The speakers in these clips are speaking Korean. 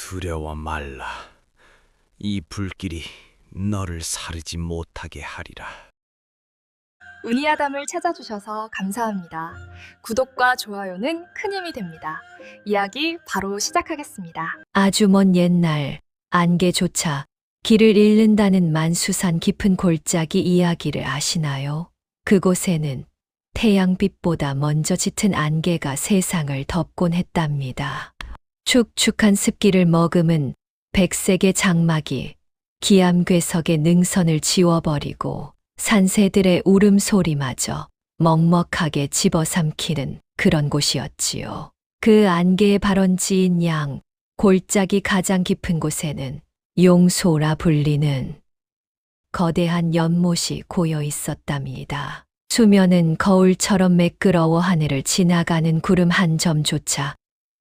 두려워 말라. 이 불길이 너를 사르지 못하게 하리라. 운이야담을 찾아주셔서 감사합니다. 구독과 좋아요는 큰 힘이 됩니다. 이야기 바로 시작하겠습니다. 아주 먼 옛날 안개조차 길을 잃는다는 만수산 깊은 골짜기 이야기를 아시나요? 그곳에는 태양빛보다 먼저 짙은 안개가 세상을 덮곤 했답니다. 축축한 습기를 머금은 백색의 장막이 기암괴석의 능선을 지워버리고 산새들의 울음소리마저 먹먹하게 집어삼키는 그런 곳이었지요. 그 안개의 발원지인 양 골짜기 가장 깊은 곳에는 용소라 불리는 거대한 연못이 고여 있었답니다. 수면은 거울처럼 매끄러워 하늘을 지나가는 구름 한 점조차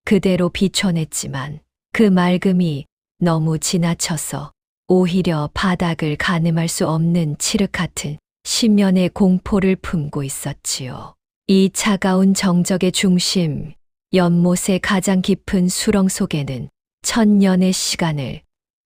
그대로 비춰냈지만 그 맑음이 너무 지나쳐서 오히려 바닥을 가늠할 수 없는 칠흑 같은 심연의 공포를 품고 있었지요. 이 차가운 정적의 중심, 연못의 가장 깊은 수렁 속에는 천년의 시간을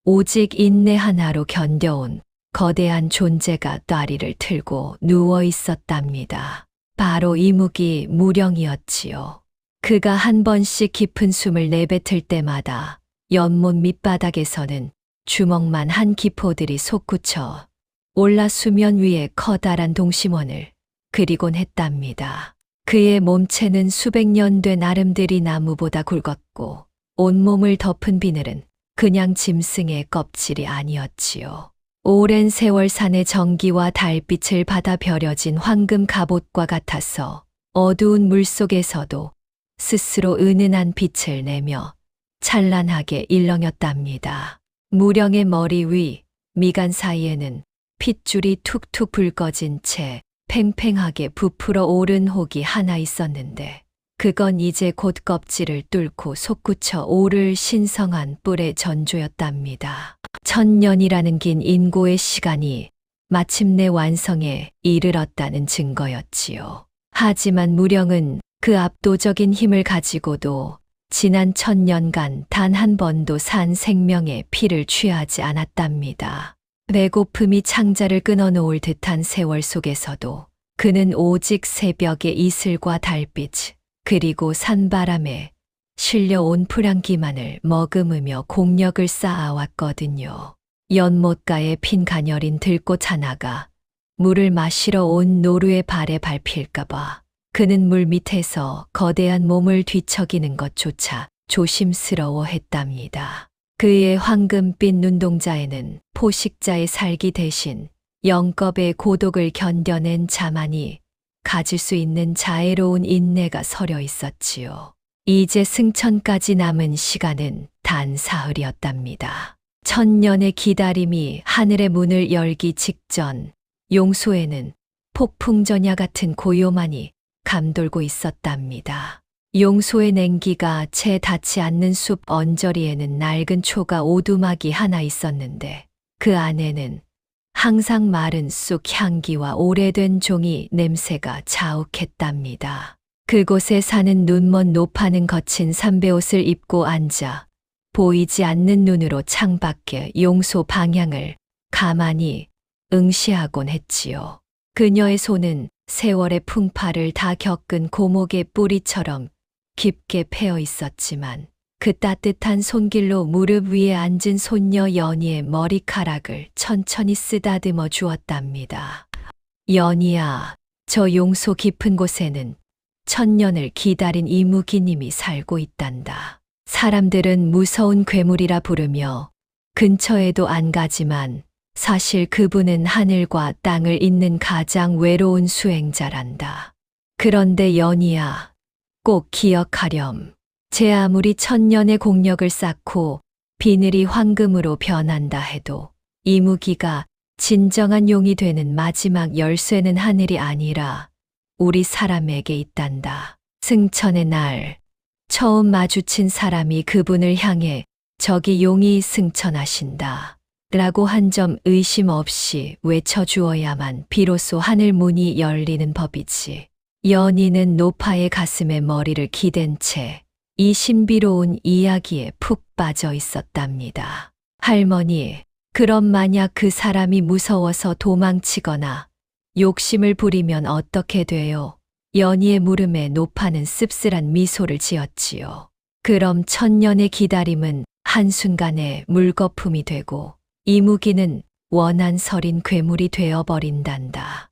오직 인내 하나로 견뎌온 거대한 존재가 다리를 틀고 누워 있었답니다. 바로 이무기 무령이었지요. 그가 한 번씩 깊은 숨을 내뱉을 때마다 연못 밑바닥에서는 주먹만 한 기포들이 솟구쳐 올라 수면 위에 커다란 동심원을 그리곤 했답니다. 그의 몸체는 수백 년 된 아름드리 나무보다 굵었고 온몸을 덮은 비늘은 그냥 짐승의 껍질이 아니었지요. 오랜 세월 산의 전기와 달빛을 받아 벼려진 황금 갑옷과 같아서 어두운 물속에서도 스스로 은은한 빛을 내며 찬란하게 일렁였답니다. 무령의 머리 위, 미간 사이에는 핏줄이 툭툭 붉어진 채 팽팽하게 부풀어 오른 혹이 하나 있었는데 그건 이제 곧 껍질을 뚫고 솟구쳐 오를 신성한 뿔의 전조였답니다. 천년이라는 긴 인고의 시간이 마침내 완성에 이르렀다는 증거였지요. 하지만 무령은 그 압도적인 힘을 가지고도 지난 천년간 단 한 번도 산 생명의 피를 취하지 않았답니다. 배고픔이 창자를 끊어놓을 듯한 세월 속에서도 그는 오직 새벽의 이슬과 달빛 그리고 산바람에 실려온 풀향기만을 머금으며 공력을 쌓아왔거든요. 연못가에 핀 가녀린 들꽃 하나가 물을 마시러 온 노루의 발에 밟힐까봐 그는 물 밑에서 거대한 몸을 뒤척이는 것조차 조심스러워했답니다. 그의 황금빛 눈동자에는 포식자의 살기 대신 영겁의 고독을 견뎌낸 자만이 가질 수 있는 자애로운 인내가 서려 있었지요. 이제 승천까지 남은 시간은 단 사흘이었답니다. 천년의 기다림이 하늘의 문을 열기 직전 용소에는 폭풍전야 같은 고요만이 감돌고 있었답니다. 용소의 냉기가 채 닿지 않는 숲 언저리에는 낡은 초가 오두막이 하나 있었는데 그 안에는 항상 마른 쑥 향기와 오래된 종이 냄새가 자욱했답니다. 그곳에 사는 눈먼 노파는 거친 삼배옷을 입고 앉아 보이지 않는 눈으로 창밖의 용소 방향을 가만히 응시하곤 했지요. 그녀의 손은 세월의 풍파를 다 겪은 고목의 뿌리처럼 깊게 패어 있었지만 그 따뜻한 손길로 무릎 위에 앉은 손녀 연희의 머리카락을 천천히 쓰다듬어 주었답니다. 연희야, 저 용소 깊은 곳에는 천년을 기다린 이무기님이 살고 있단다. 사람들은 무서운 괴물이라 부르며 근처에도 안 가지만 사실 그분은 하늘과 땅을 잇는 가장 외로운 수행자란다. 그런데 연희야, 꼭 기억하렴. 제 아무리 천년의 공력을 쌓고 비늘이 황금으로 변한다 해도 이무기가 진정한 용이 되는 마지막 열쇠는 하늘이 아니라 우리 사람에게 있단다. 승천의 날, 처음 마주친 사람이 그분을 향해 저기 용이 승천하신다 라고 한 점 의심 없이 외쳐주어야만 비로소 하늘 문이 열리는 법이지. 연희는 노파의 가슴에 머리를 기댄 채 이 신비로운 이야기에 푹 빠져 있었답니다. 할머니, 그럼 만약 그 사람이 무서워서 도망치거나 욕심을 부리면 어떻게 돼요? 연희의 물음에 노파는 씁쓸한 미소를 지었지요. 그럼 천년의 기다림은 한순간에 물거품이 되고 이무기는 원한 서린 괴물이 되어버린단다.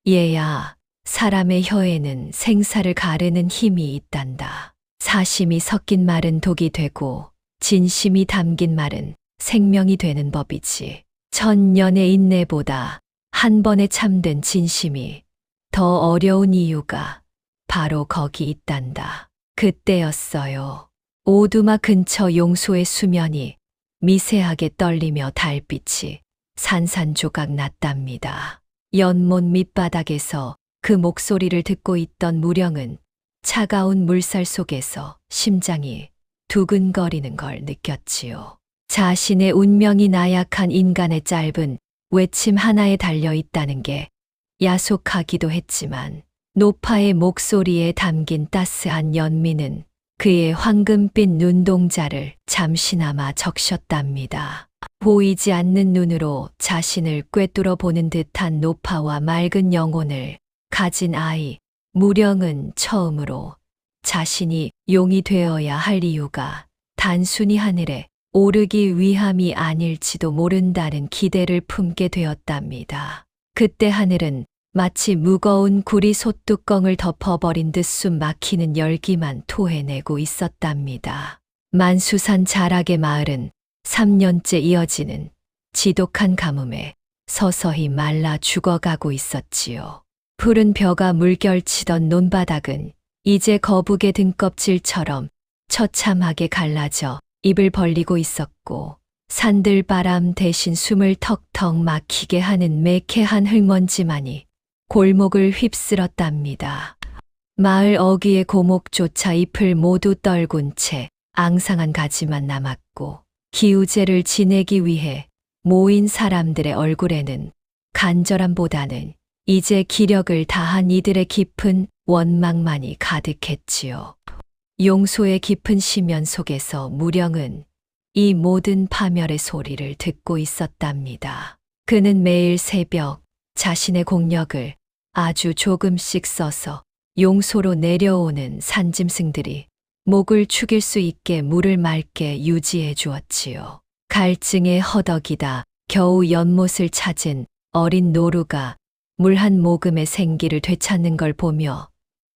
얘야, 사람의 혀에는 생사를 가르는 힘이 있단다. 사심이 섞인 말은 독이 되고 진심이 담긴 말은 생명이 되는 법이지. 천년의 인내보다 한 번에 참된 진심이 더 어려운 이유가 바로 거기 있단다. 그때였어요. 오두막 근처 용소의 수면이 미세하게 떨리며 달빛이 산산조각 났답니다. 연못 밑바닥에서 그 목소리를 듣고 있던 무령은 차가운 물살 속에서 심장이 두근거리는 걸 느꼈지요. 자신의 운명이 나약한 인간의 짧은 외침 하나에 달려 있다는 게 야속하기도 했지만 노파의 목소리에 담긴 따스한 연민은 그의 황금빛 눈동자를 잠시나마 적셨답니다. 보이지 않는 눈으로 자신을 꿰뚫어 보는 듯한 노파와 맑은 영혼을 가진 아이, 무령은 처음으로 자신이 용이 되어야 할 이유가 단순히 하늘에 오르기 위함이 아닐지도 모른다는 기대를 품게 되었답니다. 그때 하늘은 마치 무거운 구리 솥뚜껑을 덮어버린 듯 숨 막히는 열기만 토해내고 있었답니다. 만수산 자락의 마을은 3년째 이어지는 지독한 가뭄에 서서히 말라 죽어가고 있었지요. 푸른 벼가 물결치던 논바닥은 이제 거북의 등껍질처럼 처참하게 갈라져 입을 벌리고 있었고 산들바람 대신 숨을 턱턱 막히게 하는 매캐한 흙먼지만이 골목을 휩쓸었답니다. 마을 어귀의 고목조차 잎을 모두 떨군 채 앙상한 가지만 남았고 기우제를 지내기 위해 모인 사람들의 얼굴에는 간절함보다는 이제 기력을 다한 이들의 깊은 원망만이 가득했지요. 용소의 깊은 심연 속에서 무령은 이 모든 파멸의 소리를 듣고 있었답니다. 그는 매일 새벽 자신의 공력을 아주 조금씩 써서 용소로 내려오는 산짐승들이 목을 축일 수 있게 물을 맑게 유지해 주었지요. 갈증에 허덕이다 겨우 연못을 찾은 어린 노루가 물 한 모금의 생기를 되찾는 걸 보며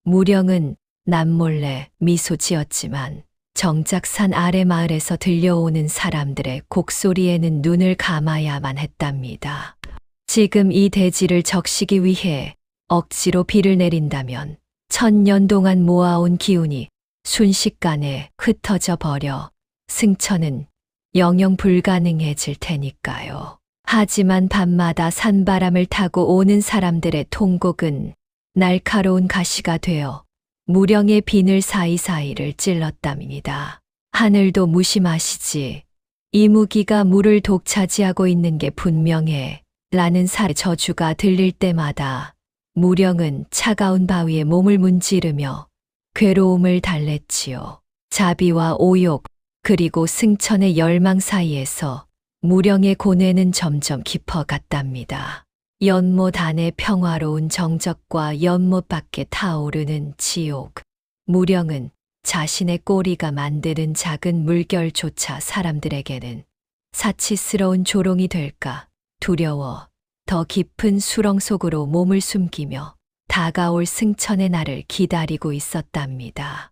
무령은 남몰래 미소 지었지만 정작 산 아래 마을에서 들려오는 사람들의 곡소리에는 눈을 감아야만 했답니다. 지금 이 대지를 적시기 위해 억지로 비를 내린다면 1000년 동안 모아온 기운이 순식간에 흩어져 버려 승천은 영영 불가능해질 테니까요. 하지만 밤마다 산바람을 타고 오는 사람들의 통곡은 날카로운 가시가 되어 무령의 비늘 사이사이를 찔렀답니다. 하늘도 무심하시지. 이무기가 물을 독차지하고 있는 게 분명해. 라는 저주가 들릴 때마다 무령은 차가운 바위에 몸을 문지르며 괴로움을 달랬지요. 자비와 오욕 그리고 승천의 열망 사이에서 무령의 고뇌는 점점 깊어갔답니다. 연못 안의 평화로운 정적과 연못 밖에 타오르는 지옥. 무령은 자신의 꼬리가 만드는 작은 물결조차 사람들에게는 사치스러운 조롱이 될까 두려워 더 깊은 수렁 속으로 몸을 숨기며 다가올 승천의 날을 기다리고 있었답니다.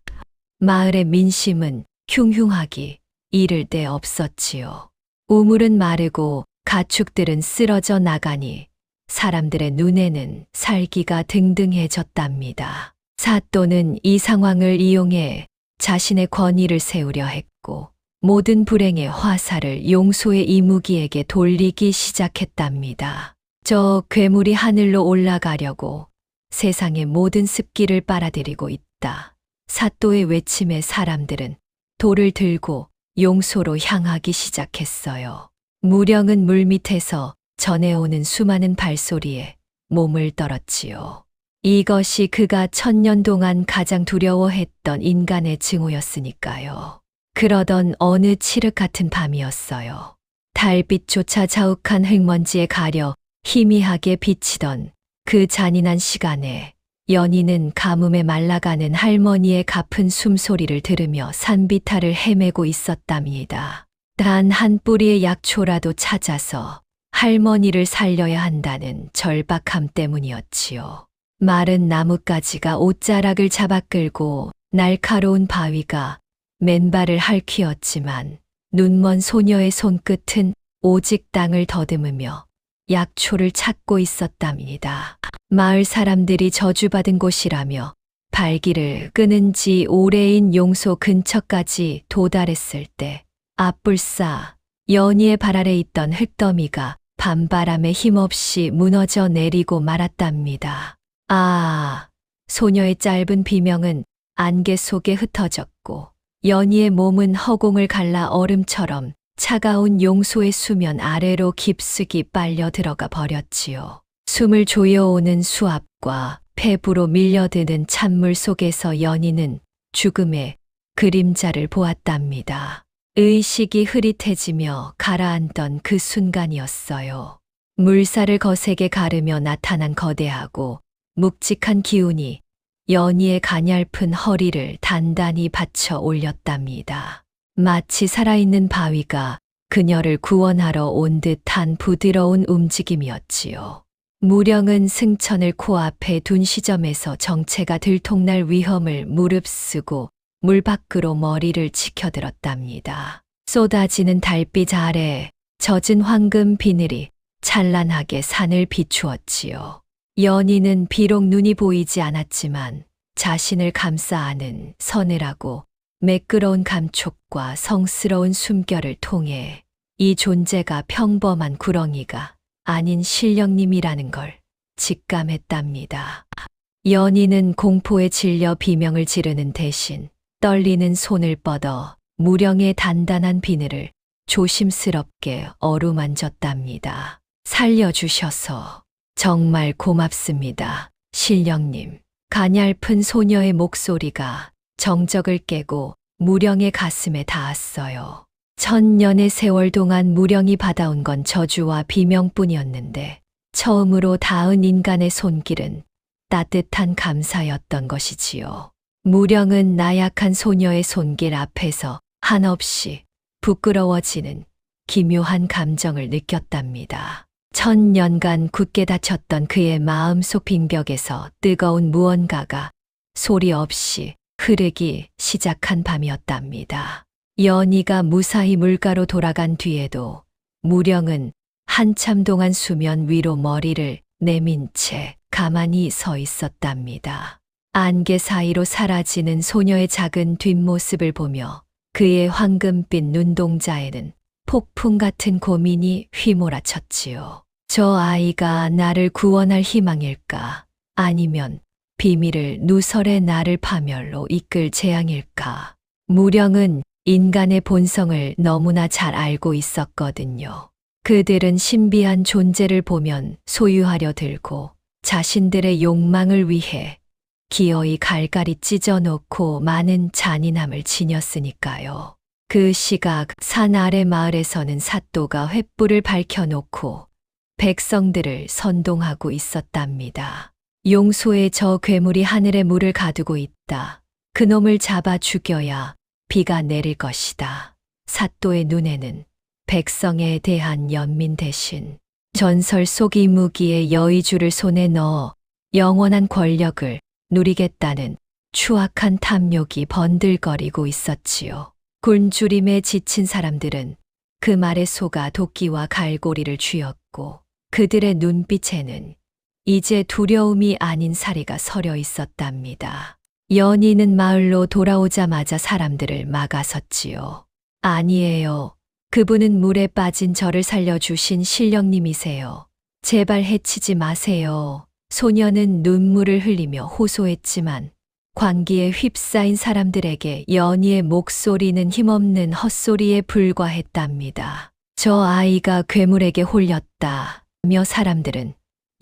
마을의 민심은 흉흉하기 이를 데 없었지요. 우물은 마르고 가축들은 쓰러져 나가니 사람들의 눈에는 살기가 등등해졌답니다. 사또는 이 상황을 이용해 자신의 권위를 세우려 했고 모든 불행의 화살을 용소의 이무기에게 돌리기 시작했답니다. 저 괴물이 하늘로 올라가려고 세상의 모든 습기를 빨아들이고 있다. 사또의 외침에 사람들은 돌을 들고 용소로 향하기 시작했어요. 무령은 물밑에서 전해오는 수많은 발소리에 몸을 떨었지요. 이것이 그가 1000년 동안 가장 두려워했던 인간의 증오였으니까요. 그러던 어느 칠흑 같은 밤이었어요. 달빛조차 자욱한 흙먼지에 가려 희미하게 비치던 그 잔인한 시간에 연희는 가뭄에 말라가는 할머니의 가쁜 숨소리를 들으며 산비탈을 헤매고 있었답니다. 단 한 뿌리의 약초라도 찾아서 할머니를 살려야 한다는 절박함 때문이었지요. 마른 나뭇가지가 옷자락을 잡아 끌고 날카로운 바위가 맨발을 핥히었지만 눈먼 소녀의 손끝은 오직 땅을 더듬으며 약초를 찾고 있었답니다. 마을 사람들이 저주받은 곳이라며 발길을 끄는 지 오래인 용소 근처까지 도달했을 때 앞불싸 연희의 발 아래 있던 흙더미가 밤바람에 힘없이 무너져 내리고 말았답니다. 아, 소녀의 짧은 비명은 안개 속에 흩어졌고 연희의 몸은 허공을 갈라 얼음처럼 차가운 용소의 수면 아래로 깊숙이 빨려 들어가 버렸지요. 숨을 조여오는 수압과 폐부로 밀려드는 찬물 속에서 연희는 죽음의 그림자를 보았답니다. 의식이 흐릿해지며 가라앉던 그 순간이었어요. 물살을 거세게 가르며 나타난 거대하고 묵직한 기운이 연희의 가냘픈 허리를 단단히 받쳐 올렸답니다. 마치 살아있는 바위가 그녀를 구원하러 온 듯한 부드러운 움직임이었지요. 무령은 승천을 코앞에 둔 시점에서 정체가 들통날 위험을 무릅쓰고 물 밖으로 머리를 치켜들었답니다. 쏟아지는 달빛 아래 젖은 황금 비늘이 찬란하게 산을 비추었지요. 연희는 비록 눈이 보이지 않았지만 자신을 감싸 안은 서늘하고 매끄러운 감촉과 성스러운 숨결을 통해 이 존재가 평범한 구렁이가 아닌 신령님이라는 걸 직감했답니다. 연희는 공포에 질려 비명을 지르는 대신 떨리는 손을 뻗어 무령의 단단한 비늘을 조심스럽게 어루만졌답니다. 살려주셔서 정말 고맙습니다, 신령님. 가냘픈 소녀의 목소리가 정적을 깨고 무령의 가슴에 닿았어요. 1000년의 세월 동안 무령이 받아온 건 저주와 비명뿐이었는데 처음으로 닿은 인간의 손길은 따뜻한 감사였던 것이지요. 무령은 나약한 소녀의 손길 앞에서 한없이 부끄러워지는 기묘한 감정을 느꼈답니다. 1000년간 굳게 닫혔던 그의 마음속 빈벽에서 뜨거운 무언가가 소리 없이 흐르기 시작한 밤이었답니다. 연희가 무사히 물가로 돌아간 뒤에도 무령은 한참 동안 수면 위로 머리를 내민 채 가만히 서 있었답니다. 안개 사이로 사라지는 소녀의 작은 뒷모습을 보며 그의 황금빛 눈동자에는 폭풍 같은 고민이 휘몰아쳤지요. 저 아이가 나를 구원할 희망일까? 아니면 비밀을 누설해 나를 파멸로 이끌 재앙일까? 무령은 인간의 본성을 너무나 잘 알고 있었거든요. 그들은 신비한 존재를 보면 소유하려 들고 자신들의 욕망을 위해 기어이 갈갈이 찢어놓고 많은 잔인함을 지녔으니까요. 그 시각 산 아래 마을에서는 사또가 횃불을 밝혀놓고 백성들을 선동하고 있었답니다. 용소에 저 괴물이 하늘에 물을 가두고 있다. 그놈을 잡아 죽여야 비가 내릴 것이다. 사또의 눈에는 백성에 대한 연민 대신 전설 속 이 무기의 여의주를 손에 넣어 영원한 권력을 누리겠다는 추악한 탐욕이 번들거리고 있었지요. 굶주림에 지친 사람들은 그 말에 속아 도끼와 갈고리를 쥐었고 그들의 눈빛에는 이제 두려움이 아닌 사리가 서려 있었답니다. 연희는 마을로 돌아오자마자 사람들을 막아섰지요. 아니에요. 그분은 물에 빠진 저를 살려주신 신령님이세요. 제발 해치지 마세요. 소녀는 눈물을 흘리며 호소했지만 광기에 휩싸인 사람들에게 연희의 목소리는 힘없는 헛소리에 불과했답니다. 저 아이가 괴물에게 홀렸다며 사람들은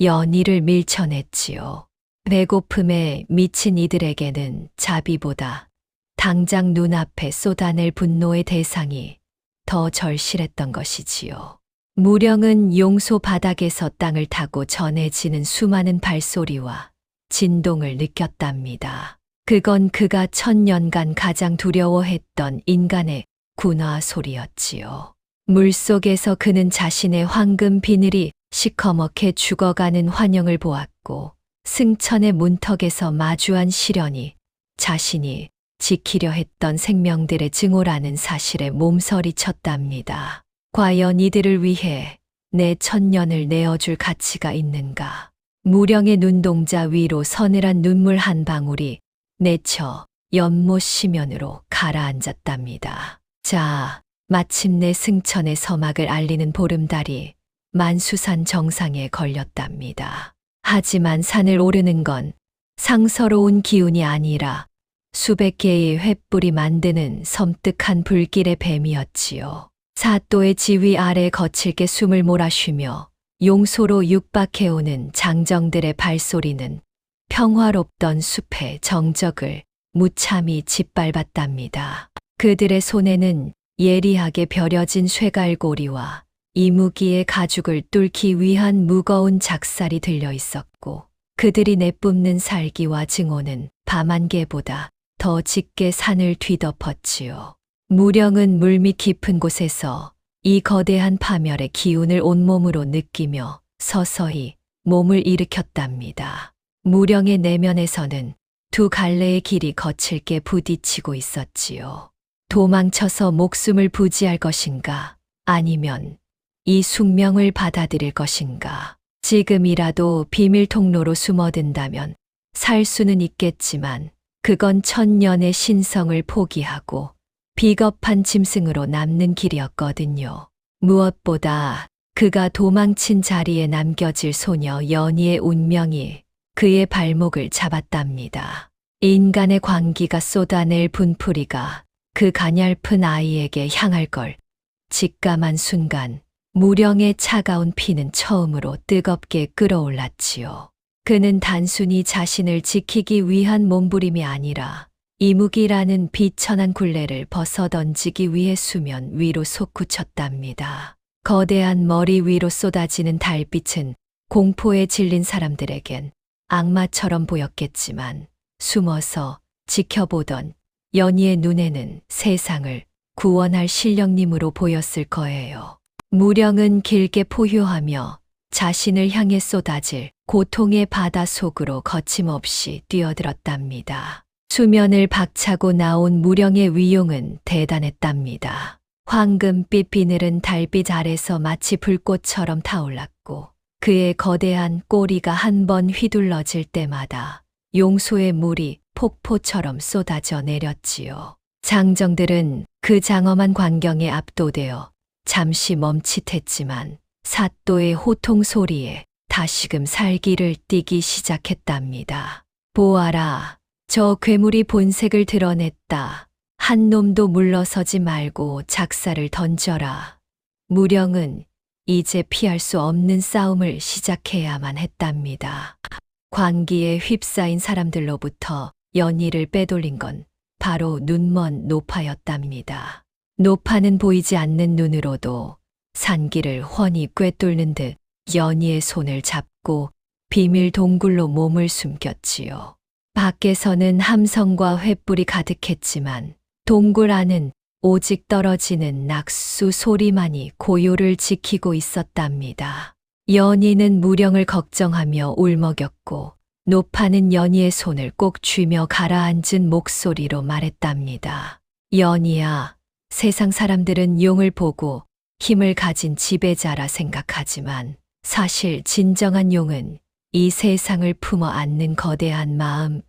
연희를 밀쳐냈지요. 배고픔에 미친 이들에게는 자비보다 당장 눈앞에 쏟아낼 분노의 대상이 더 절실했던 것이지요. 무령은 용소 바닥에서 땅을 타고 전해지는 수많은 발소리와 진동을 느꼈답니다. 그건 그가 1000년간 가장 두려워했던 인간의 군화 소리였지요. 물속에서 그는 자신의 황금 비늘이 시커멓게 죽어가는 환영을 보았고 승천의 문턱에서 마주한 시련이 자신이 지키려 했던 생명들의 증오라는 사실에 몸서리 쳤답니다. 과연 이들을 위해 내 1000년을 내어줄 가치가 있는가? 무령의 눈동자 위로 서늘한 눈물 한 방울이 내쳐 연못 시면으로 가라앉았답니다. 자, 마침내 승천의 서막을 알리는 보름달이 만수산 정상에 걸렸답니다. 하지만 산을 오르는 건 상서로운 기운이 아니라 수백 개의 횃불이 만드는 섬뜩한 불길의 뱀이었지요. 사또의 지휘 아래 거칠게 숨을 몰아쉬며 용소로 육박해오는 장정들의 발소리는 평화롭던 숲의 정적을 무참히 짓밟았답니다. 그들의 손에는 예리하게 벼려진 쇠갈고리와 이무기의 가죽을 뚫기 위한 무거운 작살이 들려 있었고 그들이 내뿜는 살기와 증오는 밤안개보다 더 짙게 산을 뒤덮었지요. 무령은 물밑 깊은 곳에서 이 거대한 파멸의 기운을 온몸으로 느끼며 서서히 몸을 일으켰답니다. 무령의 내면에서는 두 갈래의 길이 거칠게 부딪히고 있었지요. 도망쳐서 목숨을 부지할 것인가 아니면 이 숙명을 받아들일 것인가. 지금이라도 비밀 통로로 숨어든다면 살 수는 있겠지만 그건 1000년의 신성을 포기하고 비겁한 짐승으로 남는 길이었거든요. 무엇보다 그가 도망친 자리에 남겨질 소녀 연희의 운명이 그의 발목을 잡았답니다. 인간의 광기가 쏟아낼 분풀이가 그 가냘픈 아이에게 향할 걸 직감한 순간 무령의 차가운 피는 처음으로 뜨겁게 끓어올랐지요. 그는 단순히 자신을 지키기 위한 몸부림이 아니라 이무기라는 비천한 굴레를 벗어던지기 위해 수면 위로 솟구쳤답니다. 거대한 머리 위로 쏟아지는 달빛은 공포에 질린 사람들에겐 악마처럼 보였겠지만 숨어서 지켜보던 연희의 눈에는 세상을 구원할 신령님으로 보였을 거예요. 무령은 길게 포효하며 자신을 향해 쏟아질 고통의 바다 속으로 거침없이 뛰어들었답니다. 수면을 박차고 나온 무령의 위용은 대단했답니다. 황금빛 비늘은 달빛 아래서 마치 불꽃처럼 타올랐고 그의 거대한 꼬리가 한 번 휘둘러질 때마다 용소의 물이 폭포처럼 쏟아져 내렸지요. 장정들은 그 장엄한 광경에 압도되어 잠시 멈칫했지만 사또의 호통 소리에 다시금 살기를 띠기 시작했답니다. 보아라, 저 괴물이 본색을 드러냈다. 한 놈도 물러서지 말고 작사를 던져라. 무령은 이제 피할 수 없는 싸움을 시작해야만 했답니다. 광기에 휩싸인 사람들로부터 연희를 빼돌린 건 바로 눈먼 노파였답니다. 노파는 보이지 않는 눈으로도 산길을 훤히 꿰뚫는 듯 연희의 손을 잡고 비밀 동굴로 몸을 숨겼지요. 밖에서는 함성과 횃불이 가득했지만 동굴 안은 오직 떨어지는 낙수 소리만이 고요를 지키고 있었답니다. 연희는 무령을 걱정하며 울먹였고 노파는 연희의 손을 꼭 쥐며 가라앉은 목소리로 말했답니다. 연희야, 세상 사람들은 용을 보고 힘을 가진 지배자라 생각하지만 사실 진정한 용은 이 세상을 품어 안는 거대한 마음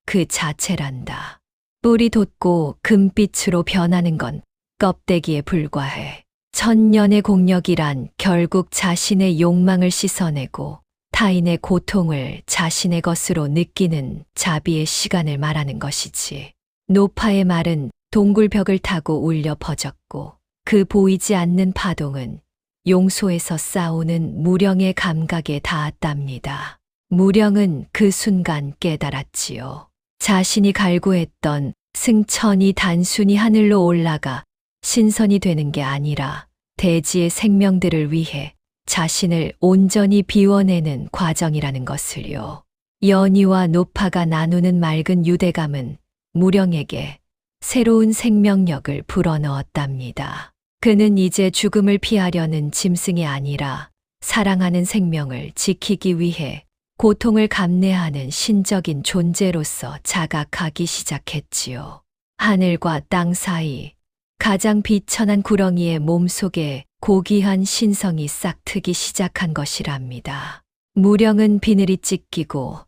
그 자체란다. 뿔이 돋고 금빛으로 변하는 건 껍데기에 불과해. 1000년의 공력이란 결국 자신의 욕망을 씻어내고 타인의 고통을 자신의 것으로 느끼는 자비의 시간을 말하는 것이지. 노파의 말은 동굴벽을 타고 울려 퍼졌고 그 보이지 않는 파동은 용소에서 싸우는 무령의 감각에 닿았답니다. 무령은 그 순간 깨달았지요. 자신이 갈구했던 승천이 단순히 하늘로 올라가 신선이 되는 게 아니라 대지의 생명들을 위해 자신을 온전히 비워내는 과정이라는 것을요. 연희와 노파가 나누는 맑은 유대감은 무령에게 새로운 생명력을 불어넣었답니다. 그는 이제 죽음을 피하려는 짐승이 아니라 사랑하는 생명을 지키기 위해 고통을 감내하는 신적인 존재로서 자각하기 시작했지요. 하늘과 땅 사이 가장 비천한 구렁이의 몸속에 고귀한 신성이 싹트기 시작한 것이랍니다. 무령은 비늘이 찢기고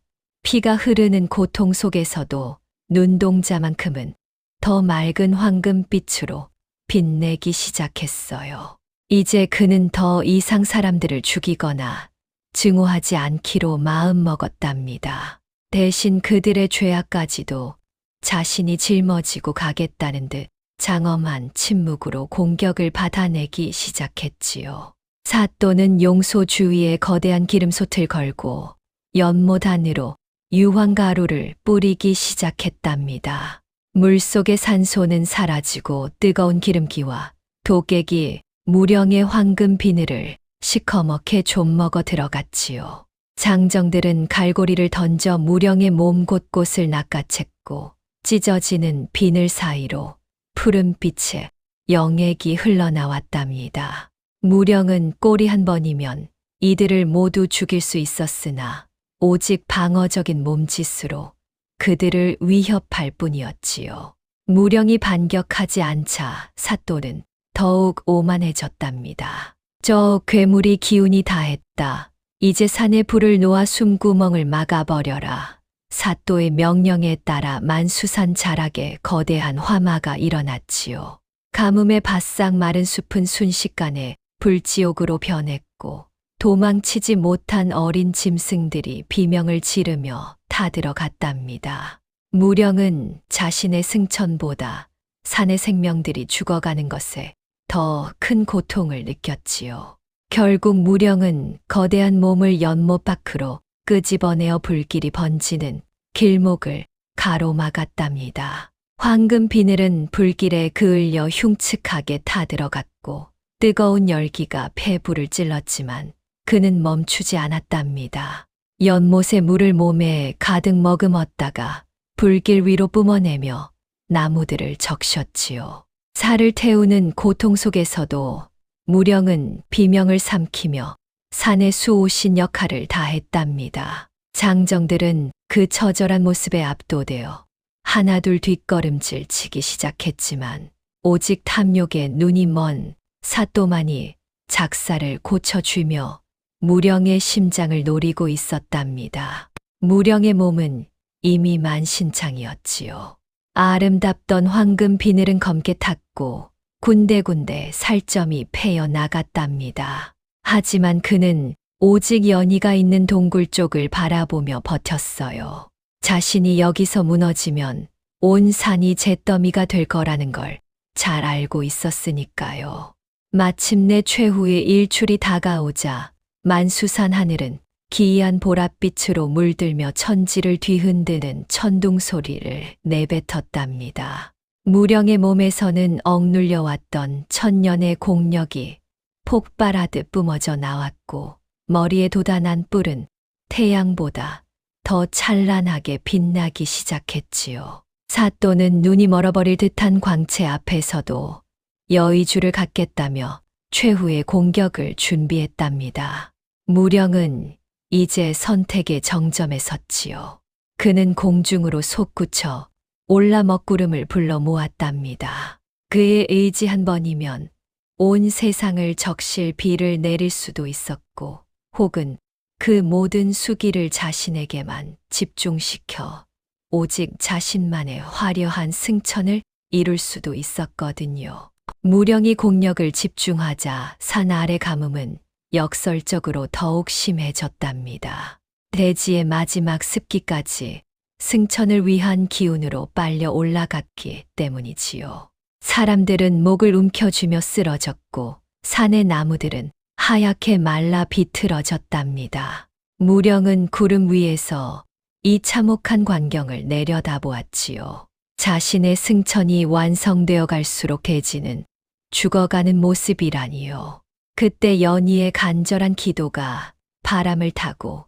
피가 흐르는 고통 속에서도 눈동자만큼은 더 맑은 황금빛으로 빛내기 시작했어요. 이제 그는 더 이상 사람들을 죽이거나 증오하지 않기로 마음먹었답니다. 대신 그들의 죄악까지도 자신이 짊어지고 가겠다는 듯 장엄한 침묵으로 공격을 받아내기 시작했지요. 사또는 용소 주위에 거대한 기름솥을 걸고 연못 안으로 유황가루를 뿌리기 시작했답니다. 물속의 산소는 사라지고 뜨거운 기름기와 도깨기 무령의 황금 비늘을 시커멓게 좀먹어 들어갔지요. 장정들은 갈고리를 던져 무령의 몸 곳곳을 낚아챘고 찢어지는 비늘 사이로 푸른빛의 영액이 흘러나왔답니다. 무령은 꼬리 한 번이면 이들을 모두 죽일 수 있었으나 오직 방어적인 몸짓으로 그들을 위협할 뿐이었지요. 무령이 반격하지 않자 사또는 더욱 오만해졌답니다. 저 괴물이 기운이 다했다. 이제 산에 불을 놓아 숨구멍을 막아버려라. 사또의 명령에 따라 만수산 자락에 거대한 화마가 일어났지요. 가뭄에 바싹 마른 숲은 순식간에 불지옥으로 변했고 도망치지 못한 어린 짐승들이 비명을 지르며 타들어갔답니다. 무령은 자신의 승천보다 산의 생명들이 죽어가는 것에 더 큰 고통을 느꼈지요. 결국 무령은 거대한 몸을 연못 밖으로 끄집어내어 불길이 번지는 길목을 가로막았답니다. 황금 비늘은 불길에 그을려 흉측하게 타들어갔고 뜨거운 열기가 폐부를 찔렀지만 그는 멈추지 않았답니다. 연못의 물을 몸에 가득 머금었다가 불길 위로 뿜어내며 나무들을 적셨지요. 살을 태우는 고통 속에서도 무령은 비명을 삼키며 산의 수호신 역할을 다했답니다. 장정들은 그 처절한 모습에 압도되어 하나둘 뒷걸음질 치기 시작했지만 오직 탐욕에 눈이 먼 사또만이 작사를 고쳐주며 무령의 심장을 노리고 있었답니다. 무령의 몸은 이미 만신창이었지요. 아름답던 황금 비늘은 검게 탔고 군데군데 살점이 패여 나갔답니다. 하지만 그는 오직 연희가 있는 동굴 쪽을 바라보며 버텼어요. 자신이 여기서 무너지면 온 산이 잿더미가 될 거라는 걸 잘 알고 있었으니까요. 마침내 최후의 일출이 다가오자 만수산 하늘은 기이한 보랏빛으로 물들며 천지를 뒤흔드는 천둥 소리를 내뱉었답니다. 무령의 몸에서는 억눌려왔던 천년의 공력이 폭발하듯 뿜어져 나왔고 머리에 돋아난 뿔은 태양보다 더 찬란하게 빛나기 시작했지요. 사또는 눈이 멀어버릴 듯한 광채 앞에서도 여의주를 갖겠다며 최후의 공격을 준비했답니다. 무령은 이제 선택의 정점에 섰지요. 그는 공중으로 솟구쳐 올라 먹구름을 불러 모았답니다. 그의 의지 한 번이면 온 세상을 적실 비를 내릴 수도 있었고 혹은 그 모든 수기를 자신에게만 집중시켜 오직 자신만의 화려한 승천을 이룰 수도 있었거든요. 무령이 공력을 집중하자 산 아래 가뭄은 역설적으로 더욱 심해졌답니다. 대지의 마지막 습기까지 승천을 위한 기운으로 빨려 올라갔기 때문이지요. 사람들은 목을 움켜쥐며 쓰러졌고 산의 나무들은 하얗게 말라 비틀어졌답니다. 무령은 구름 위에서 이 참혹한 광경을 내려다보았지요. 자신의 승천이 완성되어 갈수록 대지는 죽어가는 모습이라니요. 그때 연희의 간절한 기도가 바람을 타고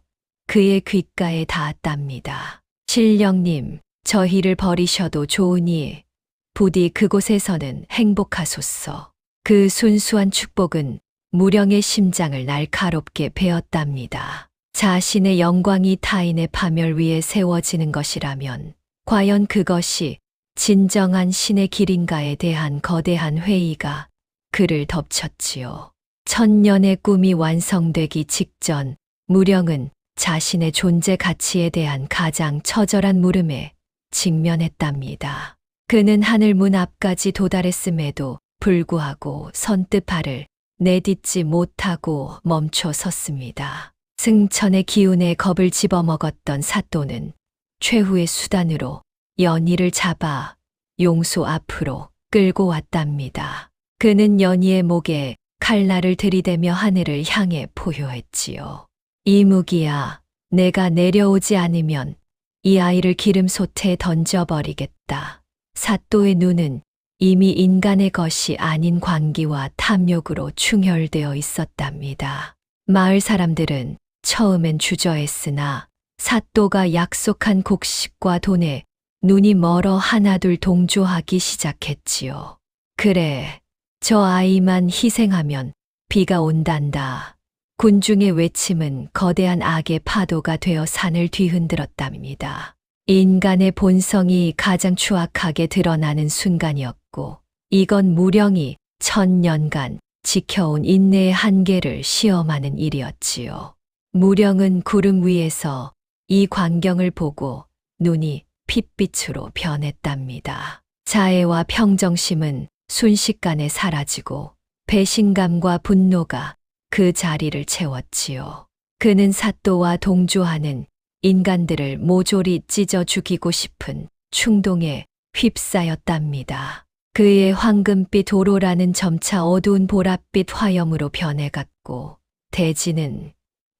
그의 귓가에 닿았답니다. 신령님, 저희를 버리셔도 좋으니 부디 그곳에서는 행복하소서. 그 순수한 축복은 무령의 심장을 날카롭게 베었답니다. 자신의 영광이 타인의 파멸 위에 세워지는 것이라면 과연 그것이 진정한 신의 길인가에 대한 거대한 회의가 그를 덮쳤지요. 천년의 꿈이 완성되기 직전 무령은 자신의 존재 가치에 대한 가장 처절한 물음에 직면했답니다. 그는 하늘 문 앞까지 도달했음에도 불구하고 선뜻 발을 내딛지 못하고 멈춰 섰습니다. 승천의 기운에 겁을 집어먹었던 사또는 최후의 수단으로 연희를 잡아 용소 앞으로 끌고 왔답니다. 그는 연희의 목에 칼날을 들이대며 하늘을 향해 포효했지요. 이무기야, 내가 내려오지 않으면 이 아이를 기름솥에 던져버리겠다. 사또의 눈은 이미 인간의 것이 아닌 광기와 탐욕으로 충혈되어 있었답니다. 마을 사람들은 처음엔 주저했으나 사또가 약속한 곡식과 돈에 눈이 멀어 하나둘 동조하기 시작했지요. 그래, 저 아이만 희생하면 비가 온단다. 군중의 외침은 거대한 악의 파도가 되어 산을 뒤흔들었답니다. 인간의 본성이 가장 추악하게 드러나는 순간이었고, 이건 무령이 1000년간 지켜온 인내의 한계를 시험하는 일이었지요. 무령은 구름 위에서 이 광경을 보고 눈이 핏빛으로 변했답니다. 자애와 평정심은 순식간에 사라지고 배신감과 분노가 그 자리를 채웠지요. 그는 사또와 동조하는 인간들을 모조리 찢어 죽이고 싶은 충동에 휩싸였답니다. 그의 황금빛 오로라는 점차 어두운 보랏빛 화염으로 변해갔고 대지는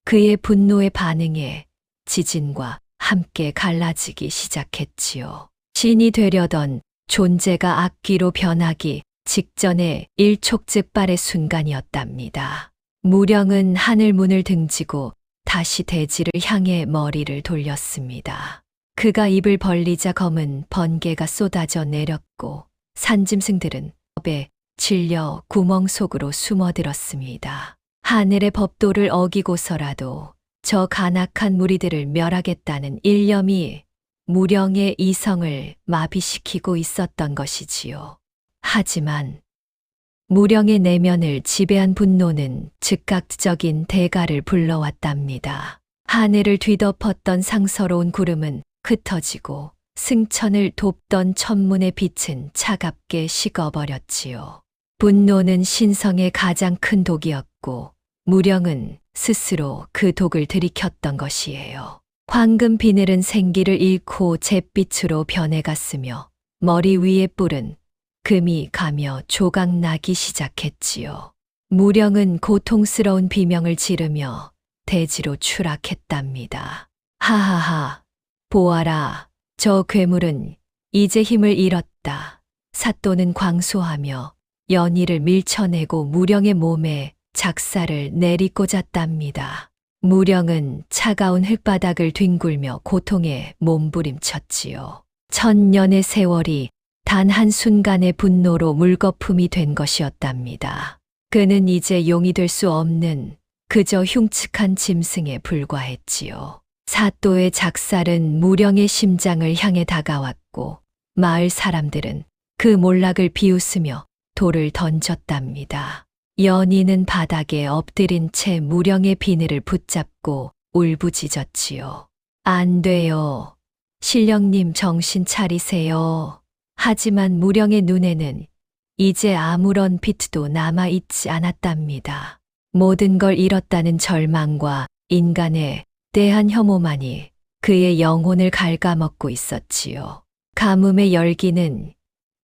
그의 분노의 반응에 지진과 함께 갈라지기 시작했지요. 신이 되려던 존재가 악귀로 변하기 직전의 일촉즉발의 순간이었답니다. 무령은 하늘 문을 등지고 다시 대지를 향해 머리를 돌렸습니다. 그가 입을 벌리자 검은 번개가 쏟아져 내렸고 산짐승들은 겁에 질려 구멍 속으로 숨어들었습니다. 하늘의 법도를 어기고서라도 저 간악한 무리들을 멸하겠다는 일념이 무령의 이성을 마비시키고 있었던 것이지요. 하지만 무령의 내면을 지배한 분노는 즉각적인 대가를 불러왔답니다. 하늘을 뒤덮었던 상서로운 구름은 흩어지고 승천을 돕던 천문의 빛은 차갑게 식어버렸지요. 분노는 신성의 가장 큰 독이었고 무령은 스스로 그 독을 들이켰던 것이에요. 황금 비늘은 생기를 잃고 잿빛으로 변해갔으며 머리 위의 뿔은 금이 가며 조각나기 시작했지요. 무령은 고통스러운 비명을 지르며 대지로 추락했답니다. 하하하, 보아라, 저 괴물은 이제 힘을 잃었다. 사또는 광소하며 연희를 밀쳐내고 무령의 몸에 작사를 내리꽂았답니다. 무령은 차가운 흙바닥을 뒹굴며 고통에 몸부림쳤지요. 1000년의 세월이 단 한순간의 분노로 물거품이 된 것이었답니다. 그는 이제 용이 될 수 없는 그저 흉측한 짐승에 불과했지요. 사또의 작살은 무령의 심장을 향해 다가왔고 마을 사람들은 그 몰락을 비웃으며 돌을 던졌답니다. 연희는 바닥에 엎드린 채 무령의 비늘을 붙잡고 울부짖었지요. 안 돼요. 신령님 정신 차리세요. 하지만 무령의 눈에는 이제 아무런 빛도 남아있지 않았답니다. 모든 걸 잃었다는 절망과 인간에 대한 혐오만이 그의 영혼을 갉아먹고 있었지요. 가뭄의 열기는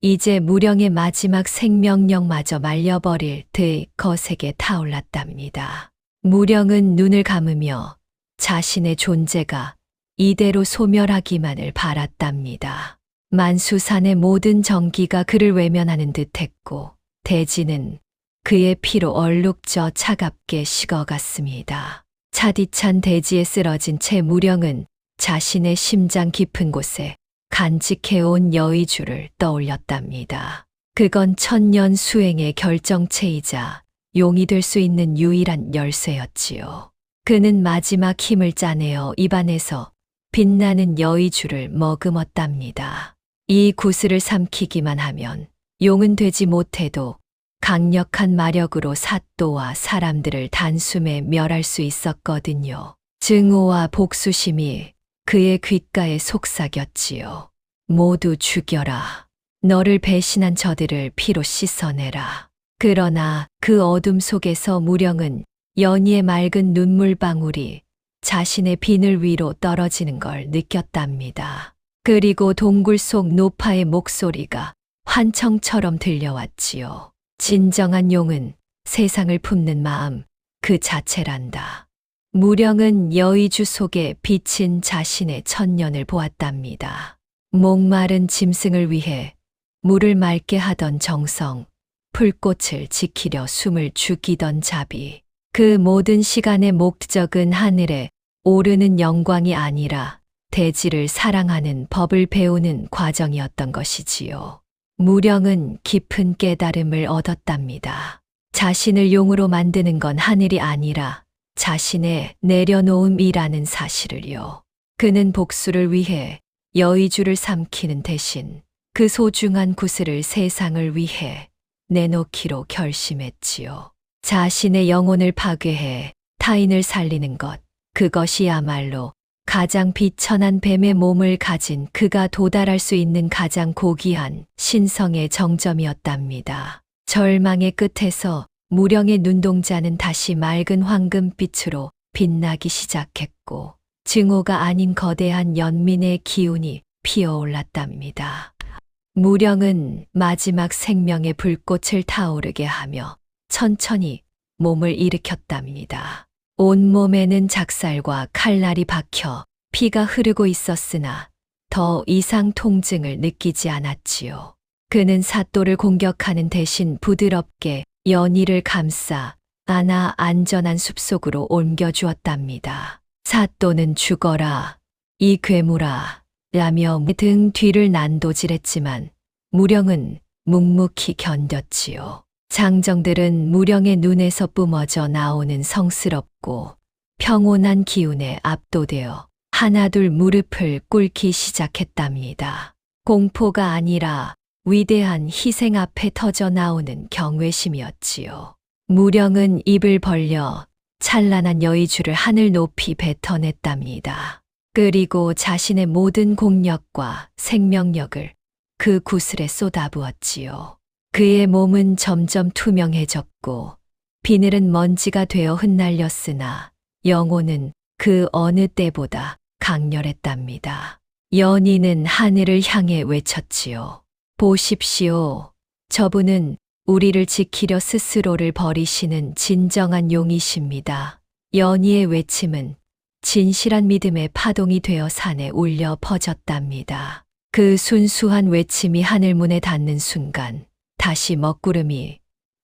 이제 무령의 마지막 생명력마저 말려버릴 듯 거세게 타올랐답니다. 무령은 눈을 감으며 자신의 존재가 이대로 소멸하기만을 바랐답니다. 만수산의 모든 정기가 그를 외면하는 듯했고 대지는 그의 피로 얼룩져 차갑게 식어갔습니다. 차디찬 대지에 쓰러진 채 무령은 자신의 심장 깊은 곳에 간직해온 여의주를 떠올렸답니다. 그건 천년 수행의 결정체이자 용이 될 수 있는 유일한 열쇠였지요. 그는 마지막 힘을 짜내어 입안에서 빛나는 여의주를 머금었답니다. 이 구슬을 삼키기만 하면 용은 되지 못해도 강력한 마력으로 사또와 사람들을 단숨에 멸할 수 있었거든요. 증오와 복수심이 그의 귓가에 속삭였지요. 모두 죽여라. 너를 배신한 저들을 피로 씻어내라. 그러나 그 어둠 속에서 무령은 연희의 맑은 눈물방울이 자신의 비늘 위로 떨어지는 걸 느꼈답니다. 그리고 동굴 속 노파의 목소리가 환청처럼 들려왔지요. 진정한 용은 세상을 품는 마음 그 자체란다. 무령은 여의주 속에 비친 자신의 천년을 보았답니다. 목마른 짐승을 위해 물을 맑게 하던 정성, 풀꽃을 지키려 숨을 죽이던 자비. 그 모든 시간의 목적은 하늘에 오르는 영광이 아니라 대지를 사랑하는 법을 배우는 과정이었던 것이지요. 무령은 깊은 깨달음을 얻었답니다. 자신을 용으로 만드는 건 하늘이 아니라 자신의 내려놓음이라는 사실을요. 그는 복수를 위해 여의주를 삼키는 대신 그 소중한 구슬을 세상을 위해 내놓기로 결심했지요. 자신의 영혼을 파괴해 타인을 살리는 것, 그것이야말로 가장 비천한 뱀의 몸을 가진 그가 도달할 수 있는 가장 고귀한 신성의 정점이었답니다. 절망의 끝에서 무령의 눈동자는 다시 맑은 황금빛으로 빛나기 시작했고 증오가 아닌 거대한 연민의 기운이 피어올랐답니다. 무령은 마지막 생명의 불꽃을 타오르게 하며 천천히 몸을 일으켰답니다. 온몸에는 작살과 칼날이 박혀 피가 흐르고 있었으나 더 이상 통증을 느끼지 않았지요. 그는 사또를 공격하는 대신 부드럽게 연희를 감싸 안아 안전한 숲속으로 옮겨주었답니다. 사또는 죽어라, 이 괴물아, 라며 등 뒤를 난도질했지만 무령은 묵묵히 견뎠지요. 장정들은 무령의 눈에서 뿜어져 나오는 성스럽고 평온한 기운에 압도되어 하나둘 무릎을 꿇기 시작했답니다. 공포가 아니라 위대한 희생 앞에 터져 나오는 경외심이었지요. 무령은 입을 벌려 찬란한 여의주를 하늘 높이 뱉어냈답니다. 그리고 자신의 모든 공력과 생명력을 그 구슬에 쏟아부었지요. 그의 몸은 점점 투명해졌고 비늘은 먼지가 되어 흩날렸으나 영혼은 그 어느 때보다 강렬했답니다. 연희는 하늘을 향해 외쳤지요. 보십시오. 저분은 우리를 지키려 스스로를 버리시는 진정한 용이십니다. 연희의 외침은 진실한 믿음의 파동이 되어 산에 울려 퍼졌답니다. 그 순수한 외침이 하늘문에 닿는 순간 다시 먹구름이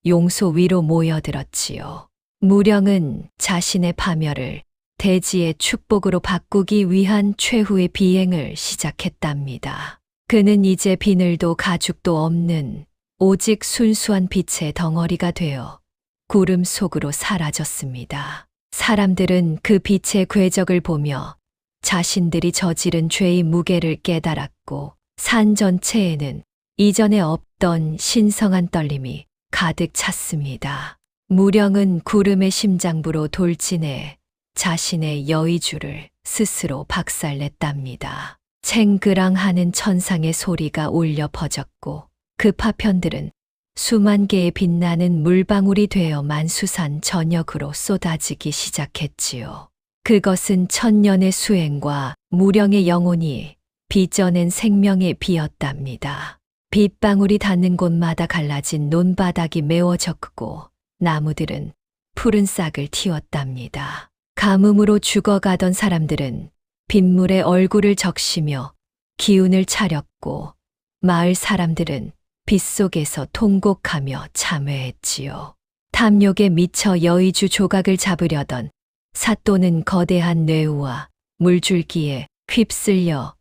용소 위로 모여들었지요. 무령은 자신의 파멸을 대지의 축복으로 바꾸기 위한 최후의 비행을 시작했답니다. 그는 이제 비늘도 가죽도 없는 오직 순수한 빛의 덩어리가 되어 구름 속으로 사라졌습니다. 사람들은 그 빛의 궤적을 보며 자신들이 저지른 죄의 무게를 깨달았고 산 전체에는 이전에 없던 신성한 떨림이 가득 찼습니다. 무령은 구름의 심장부로 돌진해 자신의 여의주를 스스로 박살냈답니다. 챙그랑하는 천상의 소리가 울려 퍼졌고 그 파편들은 수만 개의 빛나는 물방울이 되어 만수산 전역으로 쏟아지기 시작했지요. 그것은 천년의 수행과 무령의 영혼이 빚어낸 생명의 비였답니다. 빛방울이 닿는 곳마다 갈라진 논바닥이 메워졌고 나무들은 푸른 싹을 틔웠답니다. 가뭄으로 죽어가던 사람들은 빗물에 얼굴을 적시며 기운을 차렸고 마을 사람들은 빗속에서 통곡하며 참회했지요. 탐욕에 미쳐 여의주 조각을 잡으려던 사또는 거대한 뇌우와 물줄기에 휩쓸려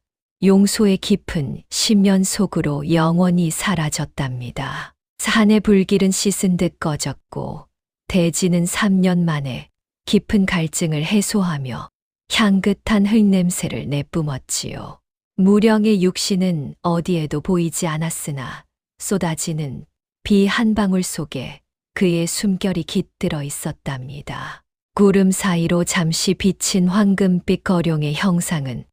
용소의 깊은 심연 속으로 영원히 사라졌답니다. 산의 불길은 씻은 듯 꺼졌고 대지는 3년 만에 깊은 갈증을 해소하며 향긋한 흙냄새를 내뿜었지요. 무령의 육신은 어디에도 보이지 않았으나 쏟아지는 비 한 방울 속에 그의 숨결이 깃들어 있었답니다. 구름 사이로 잠시 비친 황금빛 거룡의 형상은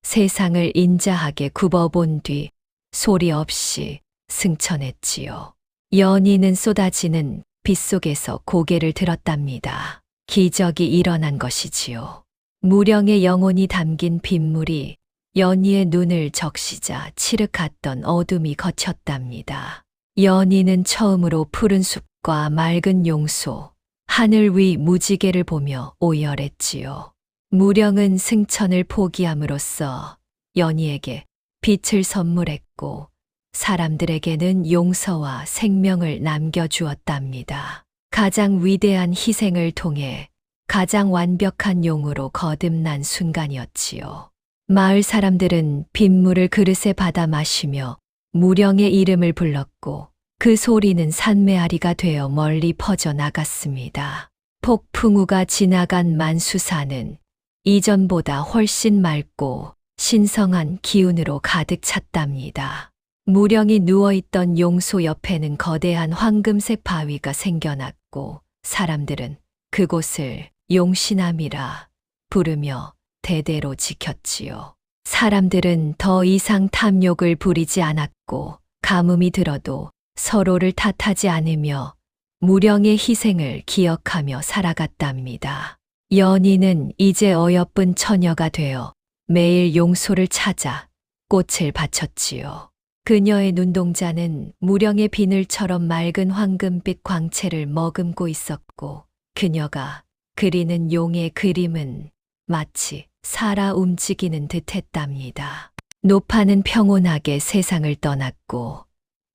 세상을 인자하게 굽어본 뒤 소리 없이 승천했지요. 연희는 쏟아지는 빗속에서 고개를 들었답니다. 기적이 일어난 것이지요. 무령의 영혼이 담긴 빗물이 연희의 눈을 적시자 칠흑했던 어둠이 걷혔답니다. 연희는 처음으로 푸른 숲과 맑은 용소, 하늘 위 무지개를 보며 오열했지요. 무령은 승천을 포기함으로써 연희에게 빛을 선물했고 사람들에게는 용서와 생명을 남겨주었답니다. 가장 위대한 희생을 통해 가장 완벽한 용으로 거듭난 순간이었지요. 마을 사람들은 빗물을 그릇에 받아 마시며 무령의 이름을 불렀고 그 소리는 산메아리가 되어 멀리 퍼져 나갔습니다. 폭풍우가 지나간 만수산은 이전보다 훨씬 맑고 신성한 기운으로 가득 찼답니다. 무령이 누워있던 용소 옆에는 거대한 황금색 바위가 생겨났고 사람들은 그곳을 용신암이라 부르며 대대로 지켰지요. 사람들은 더 이상 탐욕을 부리지 않았고 가뭄이 들어도 서로를 탓하지 않으며 무령의 희생을 기억하며 살아갔답니다. 연희는 이제 어여쁜 처녀가 되어 매일 용소를 찾아 꽃을 바쳤지요. 그녀의 눈동자는 무령의 비늘처럼 맑은 황금빛 광채를 머금고 있었고 그녀가 그리는 용의 그림은 마치 살아 움직이는 듯 했답니다. 노파는 평온하게 세상을 떠났고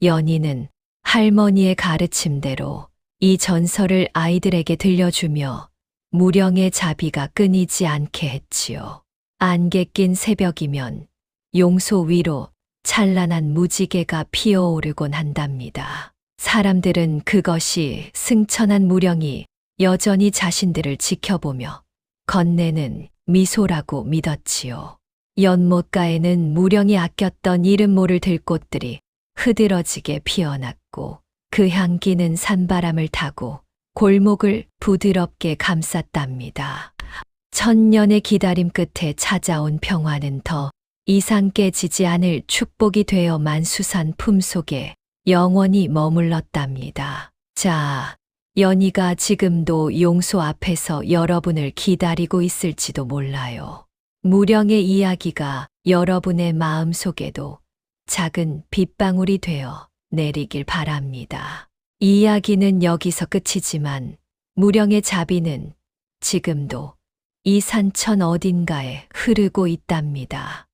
연희는 할머니의 가르침대로 이 전설을 아이들에게 들려주며 무령의 자비가 끊이지 않게 했지요. 안개 낀 새벽이면 용소 위로 찬란한 무지개가 피어오르곤 한답니다. 사람들은 그것이 승천한 무령이 여전히 자신들을 지켜보며 건네는 미소라고 믿었지요. 연못가에는 무령이 아꼈던 이름 모를 들꽃들이 흐드러지게 피어났고 그 향기는 산바람을 타고 골목을 부드럽게 감쌌답니다. 천년의 기다림 끝에 찾아온 평화는 더 이상 깨지지 않을 축복이 되어 만수산 품속에 영원히 머물렀답니다. 자, 연희가 지금도 용소 앞에서 여러분을 기다리고 있을지도 몰라요. 무령의 이야기가 여러분의 마음속에도 작은 빗방울이 되어 내리길 바랍니다. 이 이야기는 여기서 끝이지만 무령의 자비는 지금도 이 산천 어딘가에 흐르고 있답니다.